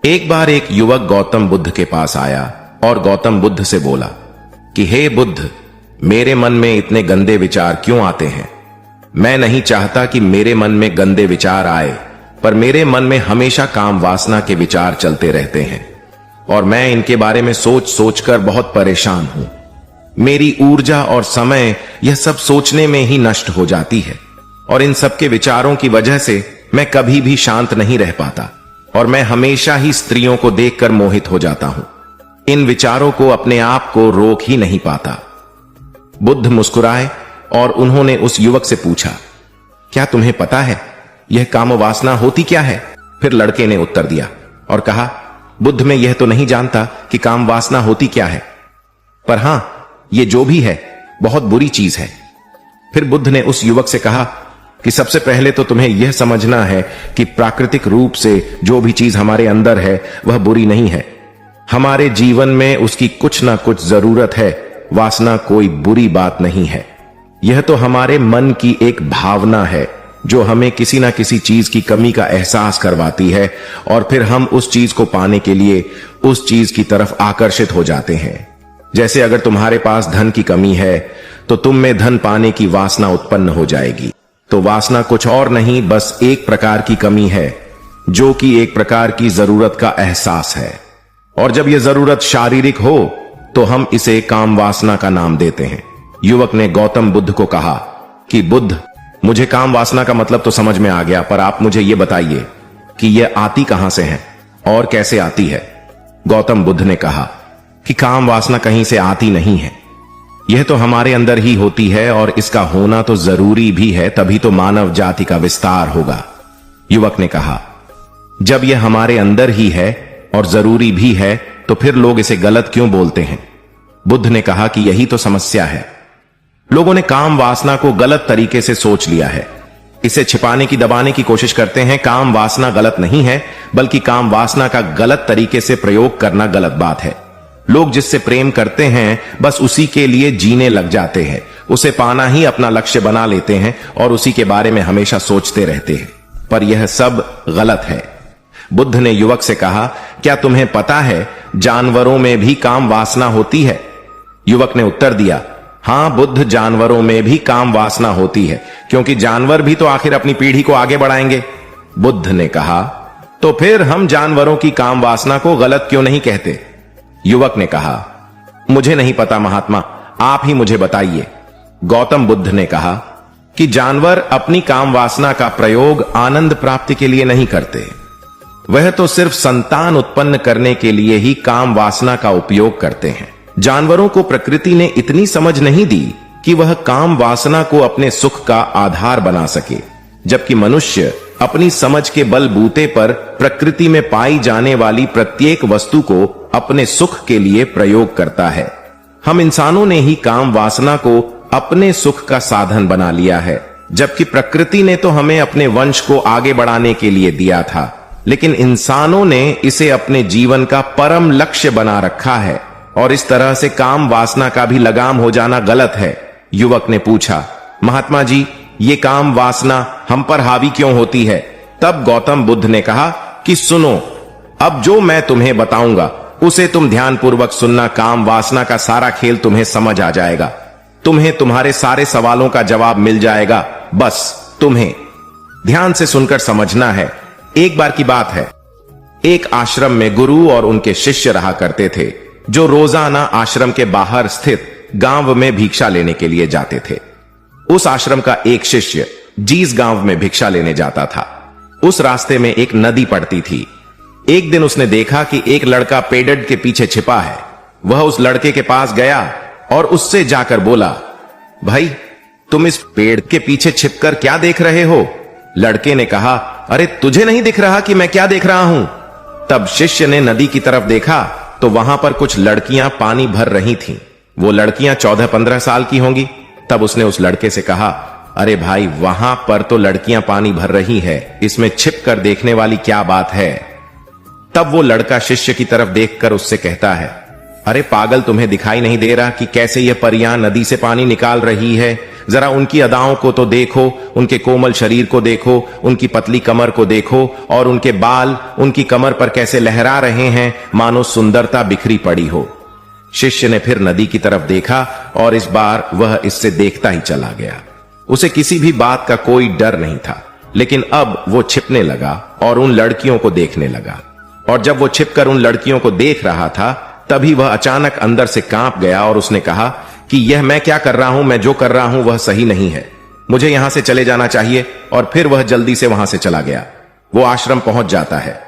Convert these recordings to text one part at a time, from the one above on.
एक बार एक युवक गौतम बुद्ध के पास आया और गौतम बुद्ध से बोला कि हे बुद्ध, मेरे मन में इतने गंदे विचार क्यों आते हैं। मैं नहीं चाहता कि मेरे मन में गंदे विचार आए, पर मेरे मन में हमेशा काम वासना के विचार चलते रहते हैं और मैं इनके बारे में सोच सोचकर बहुत परेशान हूं। मेरी ऊर्जा और समय यह सब सोचने में ही नष्ट हो जाती है और इन सब के विचारों की वजह से मैं कभी भी शांत नहीं रह पाता और मैं हमेशा ही स्त्रियों को देखकर मोहित हो जाता हूं। इन विचारों को अपने आप को रोक ही नहीं पाता। बुद्ध मुस्कुराए और उन्होंने उस युवक से पूछा, क्या तुम्हें पता है यह काम वासना होती क्या है? फिर लड़के ने उत्तर दिया और कहा, बुद्ध, मैं यह तो नहीं जानता कि काम वासना होती क्या है, पर हां, ये जो भी है बहुत बुरी चीज है। फिर बुद्ध ने उस युवक से कहा कि सबसे पहले तो तुम्हें यह समझना है कि प्राकृतिक रूप से जो भी चीज हमारे अंदर है वह बुरी नहीं है। हमारे जीवन में उसकी कुछ ना कुछ जरूरत है। वासना कोई बुरी बात नहीं है। यह तो हमारे मन की एक भावना है जो हमें किसी ना किसी चीज की कमी का एहसास करवाती है और फिर हम उस चीज को पाने के लिए उस चीज की तरफ आकर्षित हो जाते हैं। जैसे अगर तुम्हारे पास धन की कमी है तो तुम में धन पाने की वासना उत्पन्न हो जाएगी। तो वासना कुछ और नहीं, बस एक प्रकार की कमी है जो कि एक प्रकार की जरूरत का एहसास है। और जब यह जरूरत शारीरिक हो तो हम इसे काम वासना का नाम देते हैं। युवक ने गौतम बुद्ध को कहा कि बुद्ध, मुझे काम वासना का मतलब तो समझ में आ गया, पर आप मुझे यह बताइए कि यह आती कहां से है और कैसे आती है। गौतम बुद्ध ने कहा कि काम वासना कहीं से आती नहीं है, यह तो हमारे अंदर ही होती है और इसका होना तो जरूरी भी है, तभी तो मानव जाति का विस्तार होगा। युवक ने कहा, जब यह हमारे अंदर ही है और जरूरी भी है तो फिर लोग इसे गलत क्यों बोलते हैं? बुद्ध ने कहा कि यही तो समस्या है। लोगों ने काम वासना को गलत तरीके से सोच लिया है। इसे छिपाने की, दबाने की कोशिश करते हैं। काम वासना गलत नहीं है, बल्कि काम वासना का गलत तरीके से प्रयोग करना गलत बात है। लोग जिससे प्रेम करते हैं बस उसी के लिए जीने लग जाते हैं, उसे पाना ही अपना लक्ष्य बना लेते हैं और उसी के बारे में हमेशा सोचते रहते हैं, पर यह सब गलत है। बुद्ध ने युवक से कहा, क्या तुम्हें पता है जानवरों में भी काम वासना होती है? युवक ने उत्तर दिया, हां बुद्ध, जानवरों में भी काम वासना होती है, क्योंकि जानवर भी तो आखिर अपनी पीढ़ी को आगे बढ़ाएंगे। बुद्ध ने कहा, तो फिर हम जानवरों की काम वासना को गलत क्यों नहीं कहते? युवक ने कहा, मुझे नहीं पता महात्मा, आप ही मुझे बताइए। गौतम बुद्ध ने कहा कि जानवर अपनी काम वासना का प्रयोग आनंद प्राप्ति के लिए नहीं करते, वह तो सिर्फ संतान उत्पन्न करने के लिए ही काम वासना का उपयोग करते हैं। जानवरों को प्रकृति ने इतनी समझ नहीं दी कि वह काम वासना को अपने सुख का आधार बना सके, जबकि मनुष्य अपनी समझ के बलबूते पर प्रकृति में पाई जाने वाली प्रत्येक वस्तु को अपने सुख के लिए प्रयोग करता है। हम इंसानों ने ही काम वासना को अपने सुख का साधन बना लिया है, जबकि प्रकृति ने तो हमें अपने वंश को आगे बढ़ाने के लिए दिया था, लेकिन इंसानों ने इसे अपने जीवन का परम लक्ष्य बना रखा है और इस तरह से काम वासना का भी लगाम हो जाना गलत है। युवक ने पूछा, महात्मा जी, ये काम वासना हम पर हावी क्यों होती है? तब गौतम बुद्ध ने कहा कि सुनो, अब जो मैं तुम्हें बताऊंगा उसे तुम ध्यानपूर्वक सुनना। काम वासना का सारा खेल तुम्हें समझ आ जाएगा, तुम्हें तुम्हारे सारे सवालों का जवाब मिल जाएगा, बस तुम्हें ध्यान से सुनकर समझना है। एक बार की बात है, एक आश्रम में गुरु और उनके शिष्य रहा करते थे, जो रोजाना आश्रम के बाहर स्थित गांव में भिक्षा लेने के लिए जाते थे। उस आश्रम का एक शिष्य जिस गांव में भिक्षा लेने जाता था, उस रास्ते में एक नदी पड़ती थी। एक दिन उसने देखा कि एक लड़का पेड़ के पीछे छिपा है। वह उस लड़के के पास गया और उससे जाकर बोला, भाई, तुम इस पेड़ के पीछे छिपकर क्या देख रहे हो? लड़के ने कहा, अरे तुझे नहीं दिख रहा कि मैं क्या देख रहा हूं? तब शिष्य ने नदी की तरफ देखा तो वहां पर कुछ लड़कियां पानी भर रही थीं। वो लड़कियां 14-15 साल की होंगी। तब उसने उस लड़के से कहा, अरे भाई, वहां पर तो लड़कियां पानी भर रही है, इसमें छिप कर देखने वाली क्या बात है? तब वो लड़का शिष्य की तरफ देखकर उससे कहता है, अरे पागल, तुम्हें दिखाई नहीं दे रहा कि कैसे यह परियां नदी से पानी निकाल रही है? जरा उनकी अदाओं को तो देखो, उनके कोमल शरीर को देखो, उनकी पतली कमर को देखो, और उनके बाल उनकी कमर पर कैसे लहरा रहे हैं, मानो सुंदरता बिखरी पड़ी हो। शिष्य ने फिर नदी की तरफ देखा और इस बार वह इससे देखता ही चला गया। उसे किसी भी बात का कोई डर नहीं था, लेकिन अब वो छिपने लगा और उन लड़कियों को देखने लगा। और जब वो छिपकर उन लड़कियों को देख रहा था, तभी वह अचानक अंदर से कांप गया और उसने कहा कि यह मैं क्या कर रहा हूं, मैं जो कर रहा हूं वह सही नहीं है, मुझे यहां से चले जाना चाहिए। और फिर वह जल्दी से वहां से चला गया। वो आश्रम पहुंच जाता है।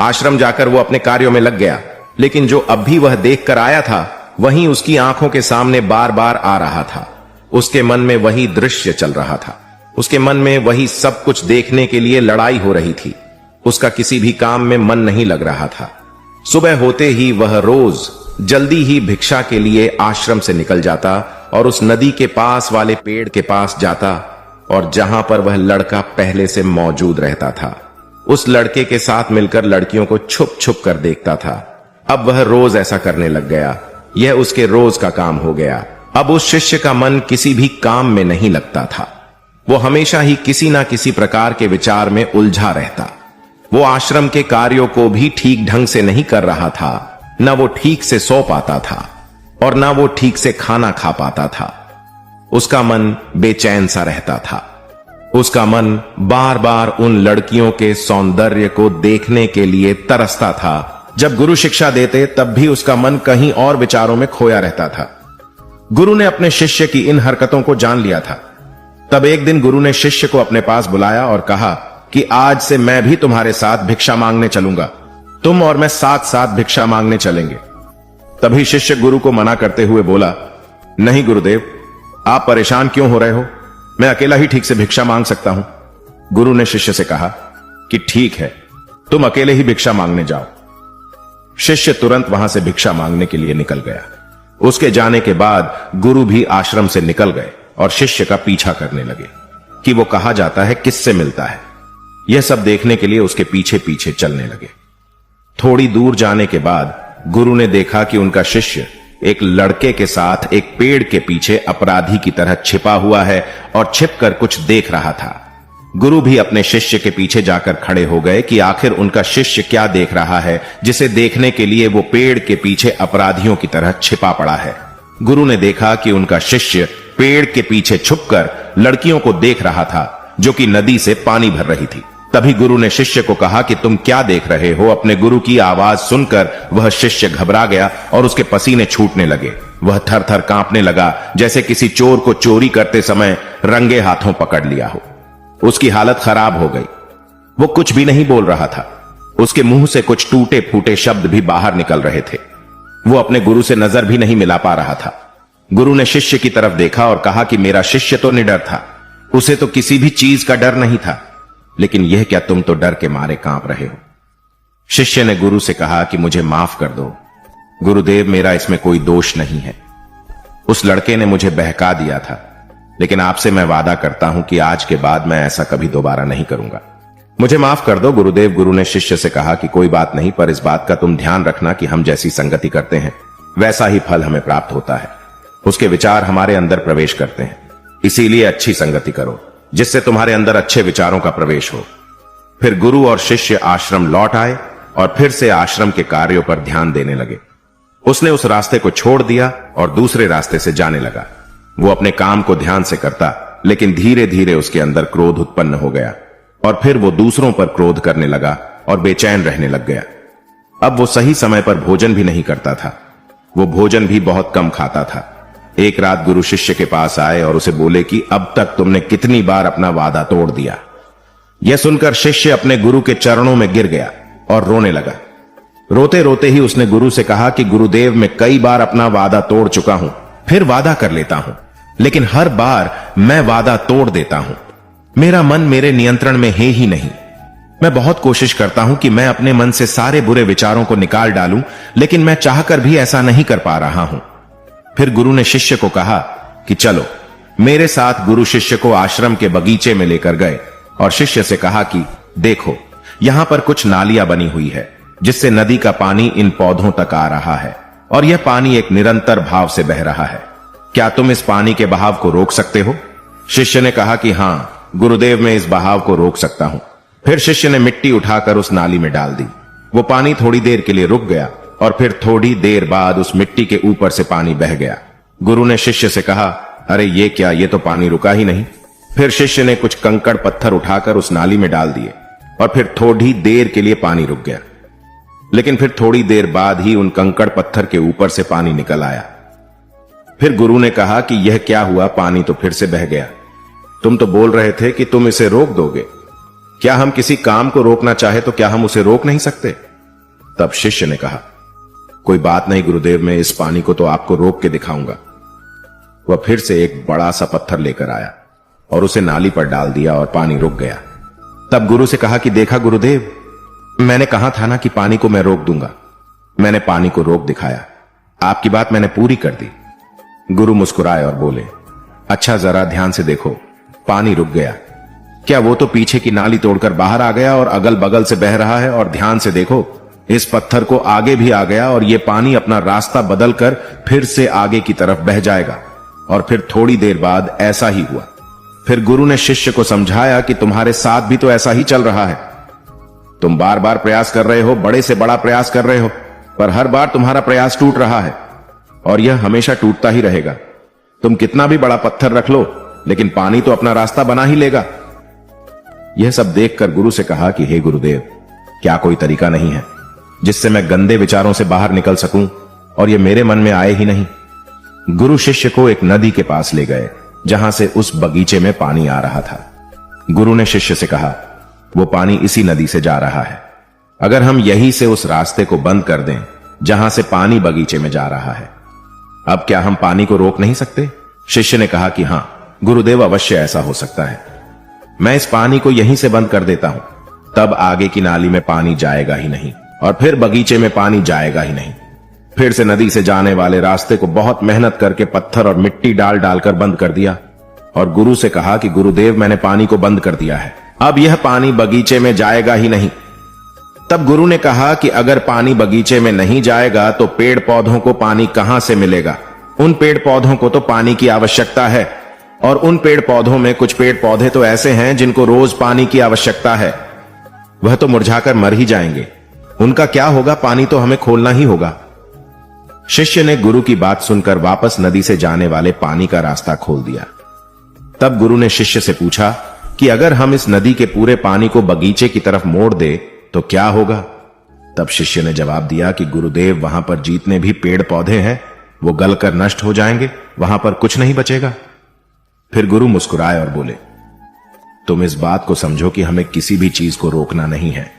आश्रम जाकर वो अपने कार्यों में लग गया, लेकिन जो अब भी वह देख कर आया था वहीं उसकी आंखों के सामने बार बार आ रहा था। उसके मन में वही दृश्य चल रहा था, उसके मन में वही सब कुछ देखने के लिए लड़ाई हो रही थी। उसका किसी भी काम में मन नहीं लग रहा था। सुबह होते ही वह रोज जल्दी ही भिक्षा के लिए आश्रम से निकल जाता और उस नदी के पास वाले पेड़ के पास जाता, और जहां पर वह लड़का पहले से मौजूद रहता था, उस लड़के के साथ मिलकर लड़कियों को छुप छुप कर देखता था। अब वह रोज ऐसा करने लग गया। यह उसके रोज का काम हो गया। अब उस शिष्य का मन किसी भी काम में नहीं लगता था। वो हमेशा ही किसी ना किसी प्रकार के विचार में उलझा रहता। वो आश्रम के कार्यों को भी ठीक ढंग से नहीं कर रहा था। न वो ठीक से सो पाता था और न वो ठीक से खाना खा पाता था। उसका मन बेचैन सा रहता था। उसका मन बार बार उन लड़कियों के सौंदर्य को देखने के लिए तरसता था। जब गुरु शिक्षा देते तब भी उसका मन कहीं और विचारों में खोया रहता था। गुरु ने अपने शिष्य की इन हरकतों को जान लिया था। तब एक दिन गुरु ने शिष्य को अपने पास बुलाया और कहा कि आज से मैं भी तुम्हारे साथ भिक्षा मांगने चलूंगा। तुम और मैं साथ साथ भिक्षा मांगने चलेंगे। तभी शिष्य गुरु को मना करते हुए बोला, नहीं गुरुदेव, आप परेशान क्यों हो रहे हो, मैं अकेला ही ठीक से भिक्षा मांग सकता हूं। गुरु ने शिष्य से कहा कि ठीक है, तुम अकेले ही भिक्षा मांगने जाओ। शिष्य तुरंत वहां से भिक्षा मांगने के लिए निकल गया। उसके जाने के बाद गुरु भी आश्रम से निकल गए और शिष्य का पीछा करने लगे कि वो कहा जाता है, किससे मिलता है। यह सब देखने के लिए उसके पीछे पीछे चलने लगे। थोड़ी दूर जाने के बाद गुरु ने देखा कि उनका शिष्य एक लड़के के साथ एक पेड़ के पीछे अपराधी की तरह छिपा हुआ है और छिपकर कुछ देख रहा था। गुरु भी अपने शिष्य के पीछे जाकर खड़े हो गए कि आखिर उनका शिष्य क्या देख रहा है, जिसे देखने के लिए वो पेड़ के पीछे अपराधियों की तरह छिपा पड़ा है। गुरु ने देखा कि उनका शिष्य पेड़ के पीछे छुपकर लड़कियों को देख रहा था, जो कि नदी से पानी भर रही थी। तभी गुरु ने शिष्य को कहा कि तुम क्या देख रहे हो। अपने गुरु की आवाज सुनकर वह शिष्य घबरा गया और उसके पसीने छूटने लगे। वह थर थर कांपने लगा, जैसे किसी चोर को चोरी करते समय रंगे हाथों पकड़ लिया हो। उसकी हालत खराब हो गई। वो कुछ भी नहीं बोल रहा था। उसके मुंह से कुछ टूटे फूटे शब्द भी बाहर निकल रहे थे। वो अपने गुरु से नजर भी नहीं मिला पा रहा था। गुरु ने शिष्य की तरफ देखा और कहा कि मेरा शिष्य तो निडर था, उसे तो किसी भी चीज का डर नहीं था, लेकिन यह क्या तुम तो डर के मारे कांप रहे हो। शिष्य ने गुरु से कहा कि मुझे माफ कर दो गुरुदेव, मेरा इसमें कोई दोष नहीं है। उस लड़के ने मुझे बहका दिया था, लेकिन आपसे मैं वादा करता हूं कि आज के बाद मैं ऐसा कभी दोबारा नहीं करूंगा। मुझे माफ कर दो गुरुदेव। गुरु ने शिष्य से कहा कि कोई बात नहीं, पर इस बात का तुम ध्यान रखना कि हम जैसी संगति करते हैं वैसा ही फल हमें प्राप्त होता है। उसके विचार हमारे अंदर प्रवेश करते हैं, इसीलिए अच्छी संगति करो जिससे तुम्हारे अंदर अच्छे विचारों का प्रवेश हो। फिर गुरु और शिष्य आश्रम लौट आए और फिर से आश्रम के कार्यों पर ध्यान देने लगे। उसने उस रास्ते को छोड़ दिया और दूसरे रास्ते से जाने लगा। वो अपने काम को ध्यान से करता, लेकिन धीरे धीरे उसके अंदर क्रोध उत्पन्न हो गया और फिर वो दूसरों पर क्रोध करने लगा और बेचैन रहने लग गया। अब वो सही समय पर भोजन भी नहीं करता था। वो भोजन भी बहुत कम खाता था। एक रात गुरु शिष्य के पास आए और उसे बोले कि अब तक तुमने कितनी बार अपना वादा तोड़ दिया। यह सुनकर शिष्य अपने गुरु के चरणों में गिर गया और रोने लगा। रोते रोते ही उसने गुरु से कहा कि गुरुदेव, मैं कई बार अपना वादा तोड़ चुका हूं, फिर वादा कर लेता हूं, लेकिन हर बार मैं वादा तोड़ देता हूं। मेरा मन मेरे नियंत्रण में है ही नहीं। मैं बहुत कोशिश करता हूं कि मैं अपने मन से सारे बुरे विचारों को निकाल डालूं, लेकिन मैं चाहकर भी ऐसा नहीं कर पा रहा हूं। फिर गुरु ने शिष्य को कहा कि चलो मेरे साथ। गुरु शिष्य को आश्रम के बगीचे में लेकर गए और शिष्य से कहा कि देखो, यहां पर कुछ नालियां बनी हुई है जिससे नदी का पानी इन पौधों तक आ रहा है और यह पानी एक निरंतर भाव से बह रहा है। क्या तुम इस पानी के बहाव को रोक सकते हो? शिष्य ने कहा कि हां गुरुदेव, मैं इस बहाव को रोक सकता हूं। फिर शिष्य ने मिट्टी उठाकर उस नाली में डाल दी। वो पानी थोड़ी देर के लिए रुक गया और फिर थोड़ी देर बाद उस मिट्टी के ऊपर से पानी बह गया। गुरु ने शिष्य से कहा, अरे ये क्या, ये तो पानी रुका ही नहीं। फिर शिष्य ने कुछ कंकड़ पत्थर उठाकर उस नाली में डाल दिए और फिर थोड़ी देर के लिए पानी रुक गया, लेकिन फिर थोड़ी देर बाद ही उन कंकड़ पत्थर के ऊपर से पानी निकल आया। फिर गुरु ने कहा कि यह क्या हुआ, पानी तो फिर से बह गया। तुम तो बोल रहे थे कि तुम इसे रोक दोगे। क्या हम किसी काम को रोकना चाहे तो क्या हम उसे रोक नहीं सकते? तब शिष्य ने कहा, कोई बात नहीं गुरुदेव, मैं इस पानी को तो आपको रोक के दिखाऊंगा। वह फिर से एक बड़ा सा पत्थर लेकर आया और उसे नाली पर डाल दिया और पानी रुक गया। तब गुरु से कहा कि देखा गुरुदेव, मैंने कहा था ना कि पानी को मैं रोक दूंगा। मैंने पानी को रोक दिखाया, आपकी बात मैंने पूरी कर दी। गुरु मुस्कुराए और बोले, अच्छा जरा ध्यान से देखो, पानी रुक गया। क्या वो तो पीछे की नाली तोड़कर बाहर आ गया और अगल बगल से बह रहा है, और ध्यान से देखो इस पत्थर को आगे भी आ गया और ये पानी अपना रास्ता बदलकर फिर से आगे की तरफ बह जाएगा। और फिर थोड़ी देर बाद ऐसा ही हुआ। फिर गुरु ने शिष्य को समझाया कि तुम्हारे साथ भी तो ऐसा ही चल रहा है। तुम बार बार प्रयास कर रहे हो, बड़े से बड़ा प्रयास कर रहे हो, पर हर बार तुम्हारा प्रयास टूट रहा है और यह हमेशा टूटता ही रहेगा। तुम कितना भी बड़ा पत्थर रख लो, लेकिन पानी तो अपना रास्ता बना ही लेगा। यह सब देखकर गुरु से कहा कि हे गुरुदेव, क्या कोई तरीका नहीं है जिससे मैं गंदे विचारों से बाहर निकल सकूं और यह मेरे मन में आए ही नहीं? गुरु शिष्य को एक नदी के पास ले गए जहां से उस बगीचे में पानी आ रहा था। गुरु ने शिष्य से कहा, वो पानी इसी नदी से जा रहा है। अगर हम यहीं से उस रास्ते को बंद कर दें जहां से पानी बगीचे में जा रहा है, अब क्या हम पानी को रोक नहीं सकते? शिष्य ने कहा कि हां गुरुदेव, अवश्य ऐसा हो सकता है। मैं इस पानी को यहीं से बंद कर देता हूं, तब आगे की नाली में पानी जाएगा ही नहीं और फिर बगीचे में पानी जाएगा ही नहीं। फिर से नदी से जाने वाले रास्ते को बहुत मेहनत करके पत्थर और मिट्टी डाल डालकर बंद कर दिया और गुरु से कहा कि गुरुदेव, मैंने पानी को बंद कर दिया है, अब यह पानी बगीचे में जाएगा ही नहीं। तब गुरु ने कहा कि अगर पानी बगीचे में नहीं जाएगा तो पेड़ पौधों को पानी कहां से मिलेगा? उन पेड़ पौधों को तो पानी की आवश्यकता है, और उन पेड़ पौधों में कुछ पेड़ पौधे तो ऐसे हैं जिनको रोज पानी की आवश्यकता है। वह तो मुरझाकर मर ही जाएंगे, उनका क्या होगा? पानी तो हमें खोलना ही होगा। शिष्य ने गुरु की बात सुनकर वापस नदी से जाने वाले पानी का रास्ता खोल दिया। तब गुरु ने शिष्य से पूछा कि अगर हम इस नदी के पूरे पानी को बगीचे की तरफ मोड़ दे तो क्या होगा? तब शिष्य ने जवाब दिया कि गुरुदेव, वहां पर जितने भी पेड़ पौधे हैं वो गलकर नष्ट हो जाएंगे, वहां पर कुछ नहीं बचेगा। फिर गुरु मुस्कुराए और बोले, तुम इस बात को समझो कि हमें किसी भी चीज को रोकना नहीं है,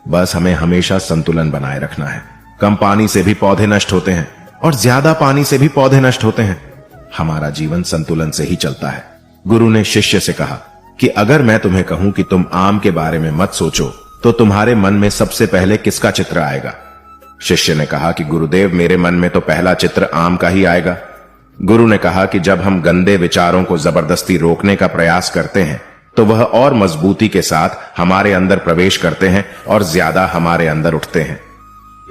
बस हमें हमेशा संतुलन बनाए रखना है। कम पानी से भी पौधे नष्ट होते हैं और ज्यादा पानी से भी पौधे नष्ट होते हैं। हमारा जीवन संतुलन से ही चलता है। गुरु ने शिष्य से कहा कि अगर मैं तुम्हें कहूं कि तुम आम के बारे में मत सोचो तो तुम्हारे मन में सबसे पहले किसका चित्र आएगा? शिष्य ने कहा कि गुरुदेव, मेरे मन में तो पहला चित्र आम का ही आएगा। गुरु ने कहा कि जब हम गंदे विचारों को जबरदस्ती रोकने का प्रयास करते हैं तो वह और मजबूती के साथ हमारे अंदर प्रवेश करते हैं और ज्यादा हमारे अंदर उठते हैं।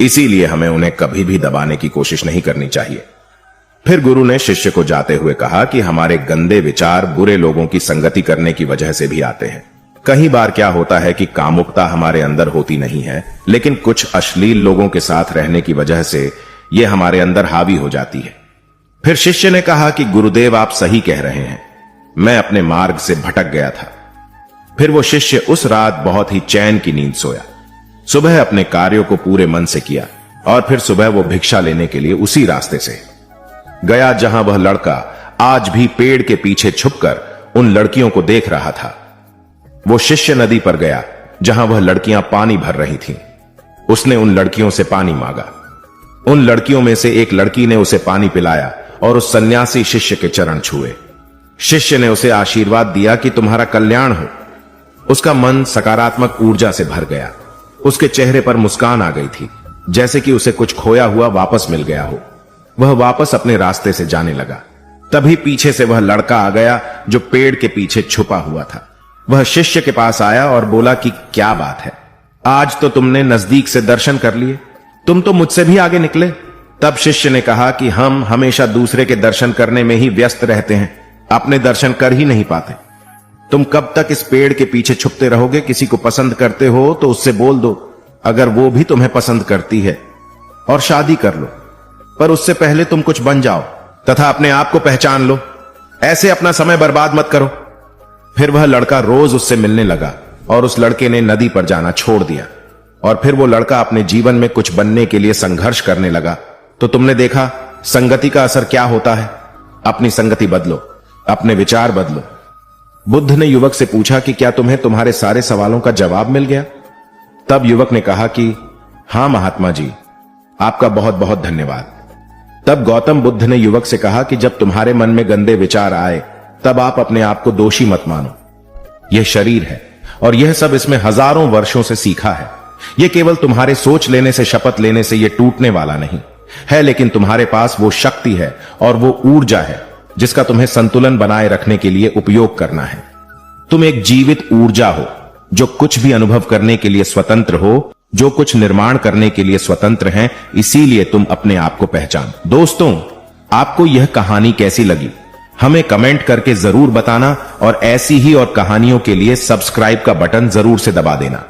इसीलिए हमें उन्हें कभी भी दबाने की कोशिश नहीं करनी चाहिए। फिर गुरु ने शिष्य को जाते हुए कहा कि हमारे गंदे विचार बुरे लोगों की संगति करने की वजह से भी आते हैं। कई बार क्या होता है कि कामुकता हमारे अंदर होती नहीं है, लेकिन कुछ अश्लील लोगों के साथ रहने की वजह से यह हमारे अंदर हावी हो जाती है। फिर शिष्य ने कहा कि गुरुदेव, आप सही कह रहे हैं, मैं अपने मार्ग से भटक गया था। फिर वो शिष्य उस रात बहुत ही चैन की नींद सोया। सुबह अपने कार्यों को पूरे मन से किया और फिर सुबह वो भिक्षा लेने के लिए उसी रास्ते से गया जहां वह लड़का आज भी पेड़ के पीछे छुपकर उन लड़कियों को देख रहा था। वो शिष्य नदी पर गया जहां वह लड़कियां पानी भर रही थीं। उसने उन लड़कियों से पानी मांगा। उन लड़कियों में से एक लड़की ने उसे पानी पिलाया और उस सन्यासी शिष्य के चरण छुए। शिष्य ने उसे आशीर्वाद दिया कि तुम्हारा कल्याण हो। उसका मन सकारात्मक ऊर्जा से भर गया। उसके चेहरे पर मुस्कान आ गई थी, जैसे कि उसे कुछ खोया हुआ वापस मिल गया हो। वह वापस अपने रास्ते से जाने लगा। तभी पीछे से वह लड़का आ गया जो पेड़ के पीछे छुपा हुआ था। वह शिष्य के पास आया और बोला कि क्या बात है, आज तो तुमने नजदीक से दर्शन कर लिए, तुम तो मुझसे भी आगे निकले। तब शिष्य ने कहा कि हम हमेशा दूसरे के दर्शन करने में ही व्यस्त रहते हैं, अपने दर्शन कर ही नहीं पाते। तुम कब तक इस पेड़ के पीछे छुपते रहोगे? किसी को पसंद करते हो तो उससे बोल दो, अगर वो भी तुम्हें पसंद करती है, और शादी कर लो। पर उससे पहले तुम कुछ बन जाओ तथा अपने आप को पहचान लो। ऐसे अपना समय बर्बाद मत करो। फिर वह लड़का रोज उससे मिलने लगा और उस लड़के ने नदी पर जाना छोड़ दिया। और फिर वो लड़का अपने जीवन में कुछ बनने के लिए संघर्ष करने लगा। तो तुमने देखा संगति का असर क्या होता है। अपनी संगति बदलो, अपने विचार बदलो। बुद्ध ने युवक से पूछा कि क्या तुम्हें तुम्हारे सारे सवालों का जवाब मिल गया? तब युवक ने कहा कि हां महात्मा जी, आपका बहुत बहुत धन्यवाद। तब गौतम बुद्ध ने युवक से कहा कि जब तुम्हारे मन में गंदे विचार आए तब आप अपने आप को दोषी मत मानो। यह शरीर है और यह सब इसमें हजारों वर्षों से सीखा है। यह केवल तुम्हारे सोच लेने से, शपथ लेने से यह टूटने वाला नहीं है, लेकिन तुम्हारे पास वो शक्ति है और वो ऊर्जा है जिसका तुम्हें संतुलन बनाए रखने के लिए उपयोग करना है। तुम एक जीवित ऊर्जा हो जो कुछ भी अनुभव करने के लिए स्वतंत्र हो, जो कुछ निर्माण करने के लिए स्वतंत्र हैं। इसीलिए तुम अपने आप को पहचानो। दोस्तों, आपको यह कहानी कैसी लगी हमें कमेंट करके जरूर बताना और ऐसी ही और कहानियों के लिए सब्सक्राइब का बटन जरूर से दबा देना।